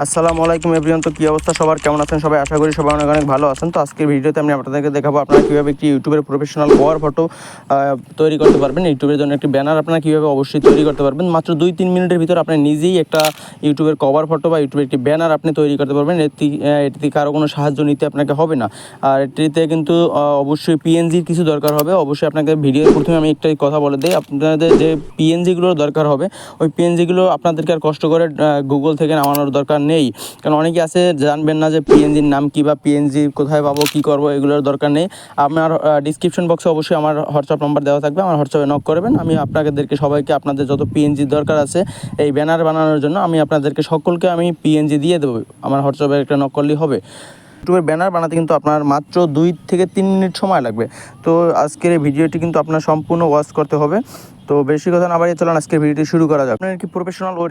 আসসালামু আলাইকুম এভরিওয়ান। তো কী অবস্থা সবার, কেমন আছেন সবাই? আশা করি সবাই অনেক অনেক ভালো আছেন। তো আজকের ভিডিওতে আমি আপনাদেরকে দেখাবো আপনারা কীভাবে একটি ইউটিউবের প্রফেশনাল কভার ফটো তৈরি করতে পারবেন। ইউটিউবের জন্য একটি ব্যানার আপনারা কীভাবে অবশ্যই তৈরি করতে পারবেন। মাত্র 2-3 মিনিটের ভিতর আপনি নিজেই একটা ইউটিউবের কভার ফটো বা ইউটিউবের একটি ব্যানার আপনি তৈরি করতে পারবেন। এটিতে কারো কোনো সাহায্য নিতে আপনাকে হবে না। আর এটিতে কিন্তু অবশ্যই পিএনজির কিছু দরকার হবে। অবশ্যই আপনাকে ভিডিওর প্রথমে আমি একটাই কথা বলে দিই, আপনাদের যে পিএনজিগুলোর দরকার হবে ওই পিএনজিগুলো আপনাদেরকে আর কষ্ট করে গুগল থেকে নামানোর দরকার নেই। কারণ অনেকে আছে জানবেন না যে পিএনজির নাম কী বা পিএনজি কোথায় পাবো, কী করবো, এগুলোর দরকার নেই। আমার ডিসক্রিপশন বক্সে অবশ্যই আমার হোয়াটসঅ্যাপ নাম্বার দেওয়া থাকবে, আমার হোয়াটসঅ্যাপে নক করবেন। আমি আপনাদেরকে সবাইকে আপনাদের যত পিএনজির দরকার আছে এই ব্যানার বানানোর জন্য আমি আপনাদেরকে সকলকে আমি পিএনজি দিয়ে দেবো। আমার হোয়াটসঅ্যাপে একটা নক করলেই হবে। ইউটিউবের ব্যানার বানাতে কিন্তু আপনার মাত্র 2-3 মিনিট সময় লাগবে। তো আজকের এই ভিডিওটি কিন্তু আপনার সম্পূর্ণ ওয়াচ করতে হবে। তো বেশি কথা না বাড়িয়ে চলুন আজকের ভিডিওটি শুরু করা যাক। আপনার কি প্রফেশনাল ও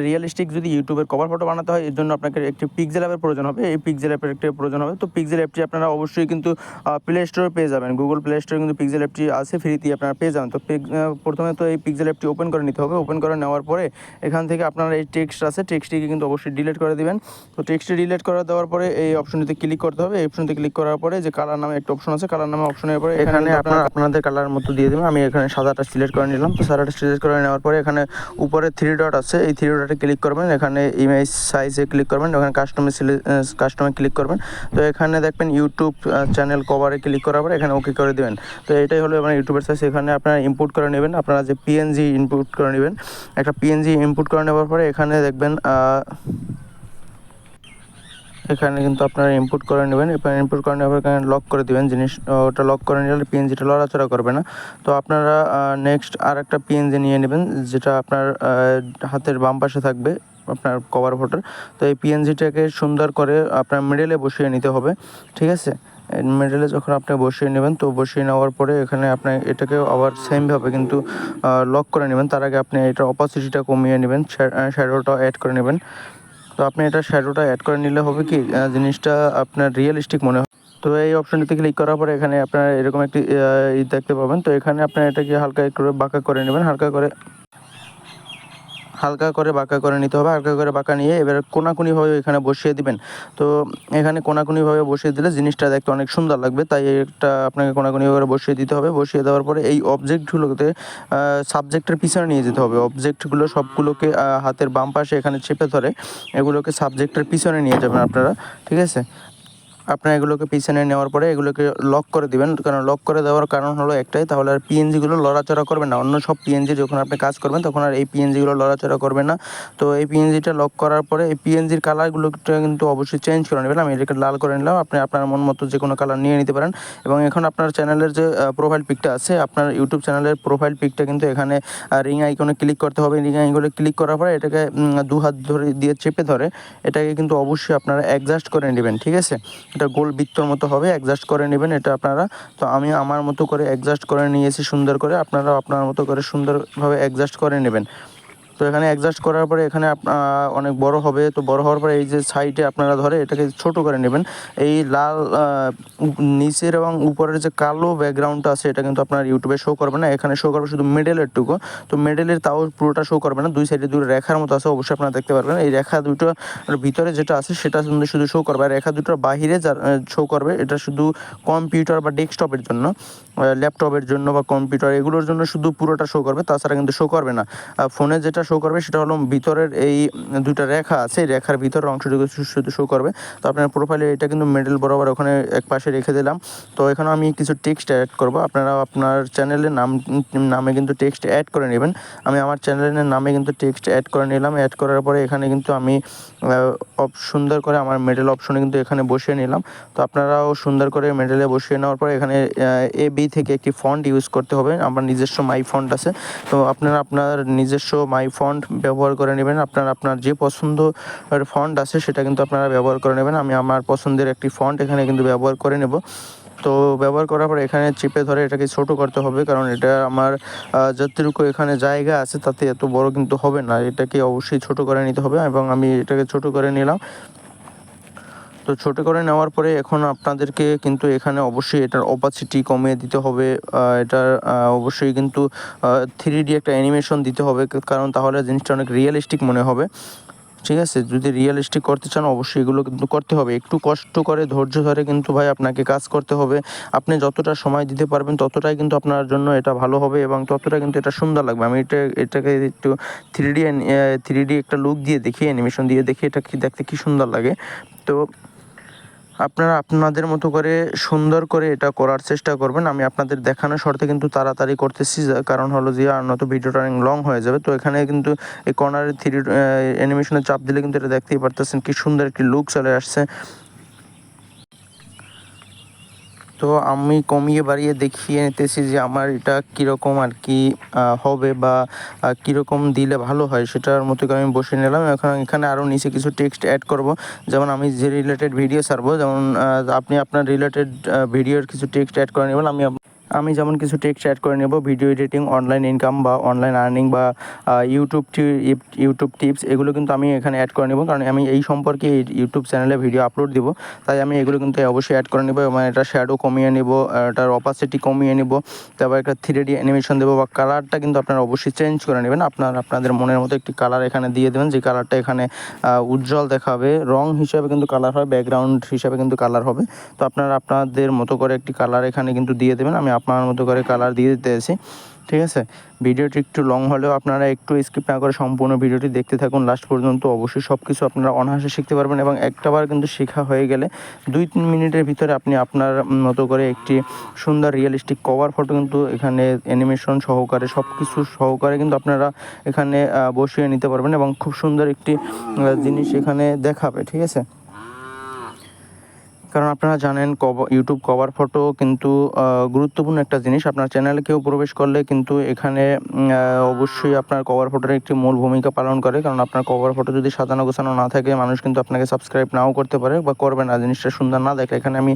রিয়েলিস্টিক যদি ইউটিউবের কভার ফটো বানাতে হয়, এর জন্য আপনাকে একটি পিক্সেল অ্যাপের প্রয়োজন হবে। এই পিক্সেল অ্যাপের একটি প্রয়োজন হবে। তো পিক্সেল অ্যাপটি আপনারা অবশ্যই কিন্তু প্লে স্টোরে পেয়ে যাবেন। গুগল প্লে স্টোরে কিন্তু পিক্সেল অ্যাপটি আছে, ফ্রিতে আপনারা পেয়ে যাবেন। তো প্রথমে তো এই পিক্সেল অ্যাপটি ওপেন করে নিতে হবে। ওপেন করে নেওয়ার পরে এখান থেকে আপনারা এই টেক্সট আছে, টেক্সটটিকে কিন্তু অবশ্যই ডিলিট করে দেবেন। তো টেক্সটটি ডিলিট করে দেওয়ার পরে এই অপশনটিতে ক্লিক করতে হবে। এই অপশনটিতে ক্লিক করার পরে যে কালার নামে একটা অপশন আছে, কালার নামে অপশনের পরে এখানে আপনাদের কালার মতো দিয়ে দেবেন। আমি এখানে সাদাটা সিলেক্ট করে নিলাম। তো সাদাটা সিলেক্ট করে নেওয়ার পরে এখানে উপরে 3 ডট আছে, এই 3 ডটে ক্লিক করবেন। এখানে ইমেজ সাইজে ক্লিক করবেন, ওখানে কাস্টমে ক্লিক করবেন। তো এখানে দেখবেন ইউটিউব চ্যানেল কভারে ক্লিক করার পরে এখানে ওকে করে দেবেন। তো এটাই হলো আপনার ইউটিউবের সাইজ। এখানে আপনারা ইনপুট করে নেবেন, আপনারা যে পিএনজি ইনপুট করে নেবেন। একটা পিএনজি ইনপুট করে নেওয়ার পরে এখানে দেখবেন এখানে কিন্তু আপনারা ইনপুট করে নেবেন। এবার ইনপুট করে নেওয়ার পর এখানে লক করে দেবেন। ওটা লক করে নিলে পিএনজিটা লড়াচড়া করবে না। তো আপনারা নেক্সট আর একটা পিএনজি নিয়ে নেবেন, যেটা আপনার হাতের বাম পাশে থাকবে আপনার কভার ফটোর। তো এই পিএনজিটাকে সুন্দর করে আপনার মিডলে বসিয়ে নিতে হবে, ঠিক আছে? মিডলে যখন আপনি বসিয়ে নেবেন, তো বসিয়ে নেওয়ার পরে এখানে আপনি এটাকেও আবার সেমভাবে কিন্তু লক করে নেবেন। তার আগে আপনি এটার অপাসিটিটা কমিয়ে নেবেন, শ্যাডোটা অ্যাড করে নেবেন। তো আপনি এটা শ্যাডোটা অ্যাড করে নিলে হবে কি জিনিসটা আপনার রিয়েলিস্টিক মনে হয়। তো এই অপশনটিতে ক্লিক করার পরে এখানে আপনারা এরকম একটি দেখতে পাবেন। তো এখানে আপনার এটাকে হালকা একটু বাঁকা করে নেবেন, হালকা করে বাঁকা করে নিতে হবে। হালকা করে বাঁকা নিয়ে এবার কোনাকুনিভাবে এখানে বসিয়ে দিবেন। তো এখানে কোনাকুনিভাবে বসিয়ে দিলে জিনিসটা দেখতে অনেক সুন্দর লাগবে, তাই এটা আপনাকে কোনাকুনিভাবে বসিয়ে দিতে হবে। বসিয়ে দেওয়ার পরে এই অবজেক্টগুলোতে সাবজেক্টের পিছনে নিয়ে যেতে হবে। অবজেক্টগুলো সবগুলোকে হাতের বাম পাশে এখানে চেপে ধরে এগুলোকে সাবজেক্টের পিছনে নিয়ে যাবেন আপনারা, ঠিক আছে? আপনারা এগুলোকে পিছনে নেওয়ার পরে এগুলোকে লক করে দিবেন। কারণ লক করে দেওয়ার কারণ হলো একটাই, তাহলে আর পিএনজিগুলো লড়াচড়া করবে না। অন্য সব পিএনজি যখন আপনি কাজ করবেন তখন আর এই পিএনজিগুলো লড়াচড়া করবে না। তো এই পিএনজিটা লক করার পরে এই পিএনজির কালারগুলোটা কিন্তু অবশ্যই চেঞ্জ করে নেবেন। আমি এটাকে লাল করে নিলাম, আপনি আপনার মন মতো যে কোনো কালার নিয়ে নিতে পারেন। এবং এখন আপনার চ্যানেলের যে প্রোফাইল পিকটা আছে, আপনার ইউটিউব চ্যানেলের প্রোফাইল পিকটা কিন্তু এখানে রিং আইকনে ক্লিক করতে হবে। রিং আইকনে ক্লিক করার পরে এটাকে 2 হাত ধরে দিয়ে চেপে ধরে এটাকে কিন্তু অবশ্যই আপনারা অ্যাডজাস্ট করে নেবেন, ঠিক আছে? এটা গোল বৃত্তর মতো হবে, অ্যাডজাস্ট করে নেবেন এটা আপনারা। তো আমি আমার মতো করে অ্যাডজাস্ট করে নিয়েছি সুন্দর করে, আপনারাও আপনার মতো করে সুন্দরভাবে অ্যাডজাস্ট করে নেবেন। তো এখানে অ্যাডজাস্ট করার পরে এখানে অনেক বড় হবে। তো বড় হওয়ার পরে এই যে সাইডে আপনারা ধরে এটাকে ছোট করে নেবেন। এই লাল নিচের এবং উপরের যে কালো ব্যাকগ্রাউন্ডটা আছে এটা কিন্তু আপনার ইউটিউবে শো করবে না, এখানে শো করবে শুধু মিডলেরটুকু। তো মিডলের তাও পুরোটা শো করবে না, দুই সাইডে দুটো রেখার মতো আছে, অবশ্যই আপনারা দেখতে পারবেন। এই রেখা দুটোর ভিতরে যেটা আছে সেটা শুধু শো করবে, আর রেখা দুটোর বাহিরে যা শো করবে এটা শুধু কম্পিউটার বা ডেস্কটপের জন্য, ল্যাপটপের জন্য বা কম্পিউটার এগুলোর জন্য শুধু পুরোটা শো করবে, তাছাড়া কিন্তু শো করবে না। ফোনে যেটা শো করবে সেটা হলো ভিতরের এই দুইটা রেখা আছে, এই রেখার ভিতরের অংশটুকু শুধু শো করবে। তো আপনার প্রোফাইলে এটা কিন্তু মিডল বরাবর ওখানে এক পাশে রেখে দিলাম। তো এখানে আমি কিছু টেক্সট অ্যাড করব, আপনারা আপনার চ্যানেলের নামে কিন্তু টেক্সট অ্যাড করে নেবেন। আমি আমার চ্যানেলের নামে কিন্তু টেক্সট অ্যাড করে নিলাম। অ্যাড করার পরে এখানে কিন্তু আমি সুন্দর করে আমার মিডল অপশনে কিন্তু এখানে বসিয়ে নিলাম। তো আপনারাও সুন্দর করে মিডলে বসিয়ে নেওয়ার পরে এখানে এবি থেকে একটি ফন্ট ইউজ করতে হবে। আমার নিজস্ব মাই ফন্ট আছে, তো আপনারা আপনার নিজস্ব মাই ফন্ট ব্যবহার করে নেবেন। আপনার যে পছন্দের ফন্ট আছে সেটা কিন্তু আপনারা ব্যবহার করে নেবেন। আমি আমার পছন্দের একটি ফন্ট এখানে কিন্তু ব্যবহার করে নেব। তো ব্যবহার করার পর এখানে চেপে ধরে এটাকে ছোট করতে হবে, কারণ এটা আমার যতটুকু এখানে জায়গা আছে তাতে এত বড় কিন্তু হবে না, এটাকে অবশ্যই ছোট করে নিতে হবে। এবং আমি এটাকে ছোট করে নিলাম। তো ছোটো করে নেওয়ার পরে এখন আপনাদেরকে কিন্তু এখানে অবশ্যই এটার অপাসিটি কমিয়ে দিতে হবে। এটার অবশ্যই কিন্তু 3D একটা অ্যানিমেশন দিতে হবে, কারণ তাহলে জিনিসটা অনেক রিয়েলিস্টিক মনে হবে। ঠিক আছে? যদি রিয়েলিস্টিক করতে চান অবশ্যই এগুলো কিন্তু করতে হবে। একটু কষ্ট করে ধৈর্য ধরে কিন্তু ভাই আপনাকে কাজ করতে হবে। আপনি যতটা সময় দিতে পারবেন ততটাই কিন্তু আপনার জন্য এটা ভালো হবে এবং ততটা কিন্তু এটা সুন্দর লাগবে। আমি এটাকে একটু 3D একটা লুক দিয়ে দেখি, অ্যানিমেশন দিয়ে দেখি এটা কি দেখতে কি সুন্দর লাগে। তো আপনারা আপনাদের মতো করে সুন্দর করে এটা করার চেষ্টা করবেন। আমি আপনাদের দেখানোর শর্তে কিন্তু তাড়াতাড়ি করতেছি, কারণ হলো যে আর নয়তো ভিডিওটা অনেক লং হয়ে যাবে। তো এখানে কিন্তু এই কর্নারে 3D অ্যানিমেশনে চাপ দিলে কিন্তু এটা দেখতেই পারতেছেন কি সুন্দর একটি লুক চলে আসছে। তো আমি কমিয়ে বাড়িয়ে দেখিয়ে নিতেছি যে আমার এটা কীরকম আর কি হবে বা কীরকম দিলে ভালো হয় সেটার মতো করে আমি বসিয়ে নিলাম। এখন এখানে আরও নিচে কিছু টেক্সট অ্যাড করব, যেমন আমি যে রিলেটেড ভিডিও ছাড়বো, যেমন আপনি আপনার রিলেটেড ভিডিওর কিছু টেক্সট অ্যাড করে নেবেন। আমি যেমন কিছু টেক্সট অ্যাড করে নেব, ভিডিও এডিটিং, অনলাইন ইনকাম বা অনলাইন আর্নিং বা ইউটিউব টিপস, এগুলো কিন্তু আমি এখানে অ্যাড করে নেব, কারণ আমি এই সম্পর্কে ইউটিউব চ্যানেলে ভিডিও আপলোড দিব। তাই আমি এগুলো কিন্তু অবশ্যই অ্যাড করে নেব এবং এটা শ্যাডো কমিয়ে নেব, এটার অপাসিটি কমিয়ে নেব, তারপর একটা 3D অ্যানিমেশন দেবো বা কালারটা কিন্তু আপনারা অবশ্যই চেঞ্জ করে নেবেন। আপনাদের মনের মতো একটি কালার এখানে দিয়ে দেবেন, যে কালারটা এখানে উজ্জ্বল দেখাবে। রং হিসাবে কিন্তু কালার হয়, ব্যাকগ্রাউন্ড হিসাবে কিন্তু কালার হবে। তো আপনারা আপনাদের মতো করে একটি কালার এখানে কিন্তু দিয়ে দেবেন। আমি আপনার মতো করে কালার দিয়ে দিতেছি, ঠিক আছে? ভিডিওটি একটু লং হলেও আপনারা একটু স্কিপ না করে সম্পূর্ণ ভিডিওটি দেখতে থাকুন লাস্ট পর্যন্ত। অবশ্যই সব কিছু আপনারা অনায়াসে শিখতে পারবেন এবং একটাবার কিন্তু শেখা হয়ে গেলে 2-3 মিনিটের ভিতরে আপনি আপনার মতো করে একটি সুন্দর রিয়েলিস্টিক কভার ফটো কিন্তু এখানে অ্যানিমেশন সহকারে সব কিছু সহকারে কিন্তু আপনারা এখানে বসিয়ে নিতে পারবেন এবং খুব সুন্দর একটি জিনিস এখানে দেখাবে, ঠিক আছে? কারণ আপনারা জানেন ইউটিউব কভার ফটো কিন্তু গুরুত্বপূর্ণ একটা জিনিস। আপনার চ্যানেলে কেউ প্রবেশ করলে কিন্তু এখানে অবশ্যই আপনার কভার ফটোর একটি মূল ভূমিকা পালন করে, কারণ আপনার কভার ফটো যদি সাজানো গোছানো না থাকে মানুষ কিন্তু আপনাকে সাবস্ক্রাইব নাও করতে পারে বা করবে না, জিনিসটা সুন্দর না দেখলে। এখানে আমি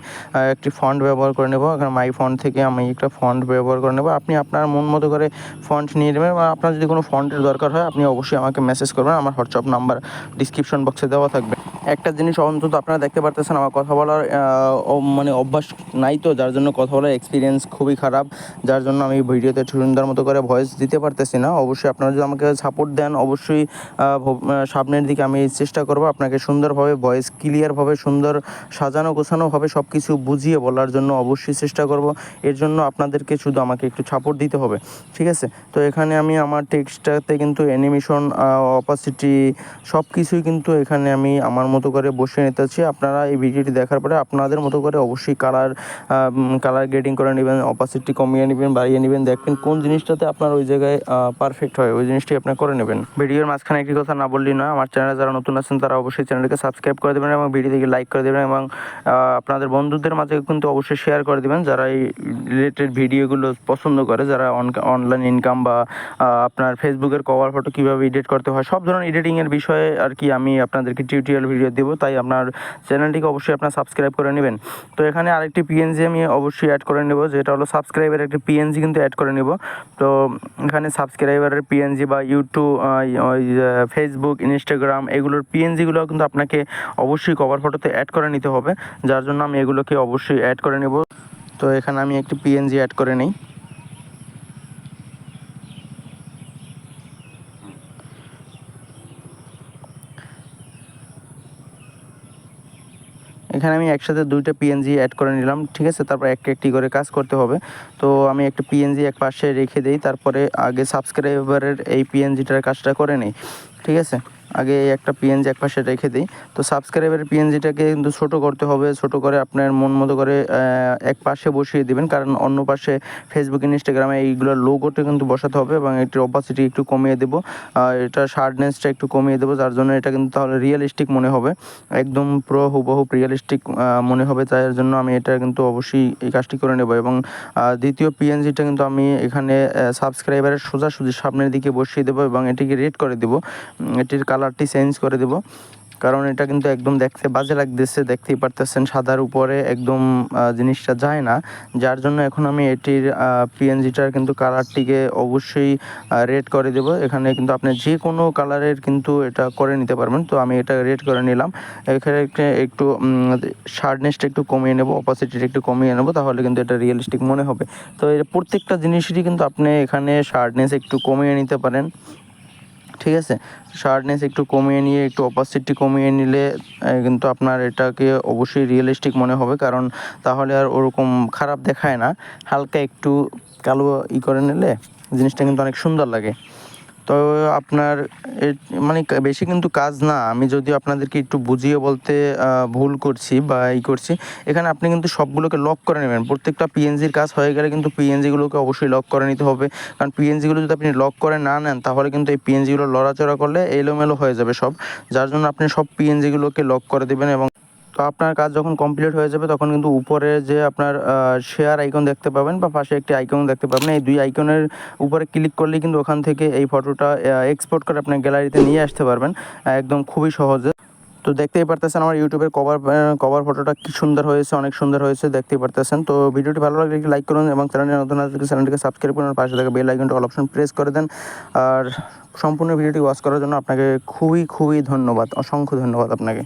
একটি ফন্ট ব্যবহার করে নেব, এখানে মাই ফন্ট থেকে আমি একটা ফন্ট ব্যবহার করে নেব। আপনি আপনার মন মতো করে ফন্ট নিয়ে নেবেন বা আপনার যদি কোনো ফন্টের দরকার হয় আপনি অবশ্যই আমাকে মেসেজ করবেন, আমার হোয়াটসঅ্যাপ নাম্বার ডিসক্রিপশন বক্সে দেওয়া থাকবে। একটা জিনিস অন্তত আপনারা দেখতে পারতেছেন, আমার কথা বলার মানে অভ্যাস নাই, তো যার জন্য কথা বলার এক্সপিরিয়েন্স খুবই খারাপ, যার জন্য আমি ভিডিওতে সুন্দর মতো করে ভয়েস দিতে পারতেছি না। অবশ্যই আপনারা যদি আমাকে সাপোর্ট দেন অবশ্যই সামনের দিকে আমি চেষ্টা করব আপনাকে সুন্দরভাবে ভয়েস ক্লিয়ারভাবে সুন্দর সাজানো গোছানোভাবে সব কিছু বুঝিয়ে বলার জন্য অবশ্যই চেষ্টা করব। এর জন্য আপনাদেরকে শুধু আমাকে একটু সাপোর্ট দিতে হবে, ঠিক আছে? তো এখানে আমি আমার টেক্সটটাতে কিন্তু অ্যানিমেশন অপাসিটি সব কিছুই কিন্তু এখানে আমি আমার মতো করে বসিয়ে নিতেছি। আপনারা এই ভিডিওটি দেখার পরে আপনাদের মতো করে অবশ্যই কালার গ্রেডিং করে নেবেন, অপাসিটি কমিয়ে নেবেন, বাড়িয়ে নেবেন, দেখবেন কোন জিনিসটাতে আপনার ওই জায়গায় পারফেক্ট হয় ওই জিনিসটি আপনি করে নেবেন। ভিডিওর মাঝখানে একটি কথা না বললেই নয়, আমার চ্যানেলে যারা নতুন আছেন তারা অবশ্যই চ্যানেলকে সাবস্ক্রাইব করে দেবেন এবং ভিডিওটিকে লাইক করে দেবেন এবং আপনাদের বন্ধুদের মাঝে কিন্তু অবশ্যই শেয়ার করে দেবেন যারা এই রিলেটেড ভিডিওগুলো পছন্দ করে, যারা অনলাইন ইনকাম বা আপনার ফেসবুকের কভার ফটো কীভাবে এডিট করতে হয় সব ধরনের এডিটিংয়ের বিষয়ে আর কি আমি আপনাদেরকে টিউটোরিয়াল ভিডিও দেবো। তাই আপনার চ্যানেলটিকে অবশ্যই আপনার সাবস্ক্রাইব করে নেবেন। তো এখানে আরেকটি পিএনজি আমি অবশ্যই অ্যাড করে নেব, যেটা হলো সাবস্ক্রাইবারের একটি পিএনজি কিন্তু অ্যাড করে নেব। তো এখানে সাবস্ক্রাইবারের পিএনজি বা ইউটিউব, ফেসবুক, ইনস্টাগ্রাম এগুলোর পিএনজিগুলো কিন্তু আপনাকে অবশ্যই কভার ফটোতে অ্যাড করে নিতে হবে, যার জন্য আমি এগুলোকে অবশ্যই অ্যাড করে নেব। তো এখানে আমি একটি পিএনজি অ্যাড করে নিই। এখানে আমি একসাথে 2টা পিএনজি অ্যাড করে নিলাম, ঠিক আছে? তারপর একটি করে কাজ করতে হবে। তো আমি একটা পিএনজি এক পাশে রেখে দেই, তারপরে আগে সাবস্ক্রাইবারের এই পিএনজিটার কাজটা করে নিই, ঠিক আছে? আগে একটা পিএনজি এক পাশে রেখে দিই। তো সাবস্ক্রাইবারের পিএনজিটাকে কিন্তু ছোটো করতে হবে, ছোটো করে আপনার মন মতো করে এক পাশে বসিয়ে দেবেন, কারণ অন্য পাশে ফেসবুক, ইনস্টাগ্রামে এইগুলোর লোগোটা কিন্তু বসাতে হবে এবং এটির অপাসিটি একটু কমিয়ে দেবো, এটা শার্পনেসটা একটু কমিয়ে দেবো, যার জন্য এটা কিন্তু তাহলে রিয়েলিস্টিক মনে হবে, একদম পুরো হুবহু রিয়েলিস্টিক মনে হবে। তাই এর জন্য আমি এটা কিন্তু অবশ্যই এই কাজটি করে নেব এবং দ্বিতীয় পিএনজিটা কিন্তু আমি এখানে সাবস্ক্রাইবারের সোজাসুজি সামনের দিকে বসিয়ে দেবো এবং এটিকে রেড করে দেবো, এটির কালারটি চেঞ্জ করে দেবো, কারণ এটা কিন্তু একদম দেখতে বাজে লাগতেছে, দেখতেই পারতেছেন সাদার উপরে একদম জিনিসটা যায় না, যার জন্য এখন আমি এটির পিএনজিটার কিন্তু কালারটিকে অবশ্যই রেড করে দেব। এখানে কিন্তু আপনি যে কোনো কালারের কিন্তু এটা করে নিতে পারবেন। তো আমি এটা রেড করে নিলাম, এখানে একটু শার্পনেসটা একটু কমিয়ে নেব, অপাসিটিটা একটু কমিয়ে নেব, তাহলে কিন্তু এটা রিয়েলিস্টিক মনে হবে। তো এর প্রত্যেকটা জিনিসেরই কিন্তু আপনি এখানে শার্পনেস একটু কমিয়ে নিতে পারেন, ঠিক আছে, শার্পনেস একটু কমিয়ে নিয়ে একটু অপাসিটি কমিয়ে নিলে কিন্তু আপনার এটাকে অবশ্যই রিয়েলিস্টিক মনে হবে, কারণ তাহলে আর ওরকম খারাপ দেখায় না। হালকা একটু কালো করে নিলে জিনিসটা কিন্তু অনেক সুন্দর লাগে। তো আপনার মানে বেশি কিন্তু কাজ না, আমি যদি আপনাদেরকে একটু বুঝিয়ে বলতে ভুল করছি বা করছি, এখানে আপনি কিন্তু সবগুলোকে লক করে নেবেন। প্রত্যেকটা পিএনজির কাজ হয়ে গেলে কিন্তু পিএনজিগুলোকে অবশ্যই লক করে নিতে হবে, কারণ পিএনজিগুলো যদি আপনি লক করে না নেন তাহলে কিন্তু এই পিএনজিগুলো লড়াচড়া করলে এলোমেলো হয়ে যাবে সব, যার জন্য আপনি সব পিএনজিগুলোকে লক করে দেবেন। এবং তো আপনার কাজ যখন কমপ্লিট হয়ে যাবে তখন কিন্তু উপরে যে আপনার শেয়ার আইকন দেখতে পাবেন বা পাশে একটি আইকন দেখতে পাবেন, এই দুই আইকনের উপরে ক্লিক করলেই কিন্তু ওখান থেকে এই ফটোটা এক্সপোর্ট করে আপনার গ্যালারিতে নিয়ে আসতে পারবেন একদম খুবই সহজে। তো দেখতেই পারতেছেন আমার ইউটিউবের কভার ফটোটা কি সুন্দর হয়েছে, অনেক সুন্দর হয়েছে, দেখতেই পারতেছেন। তো ভিডিওটি ভালো লাগলে একটি লাইক করুন এবং চ্যানেলটি নতুন আসলে চ্যানেলটিকে সাবস্ক্রাইব করুন, পাশে থাকা বেল আইকনটা অল অপশন প্রেস করে দেন। আর সম্পূর্ণ ভিডিওটি ওয়াচ করার জন্য আপনাকে খুবই খুবই ধন্যবাদ, অসংখ্য ধন্যবাদ আপনাকে।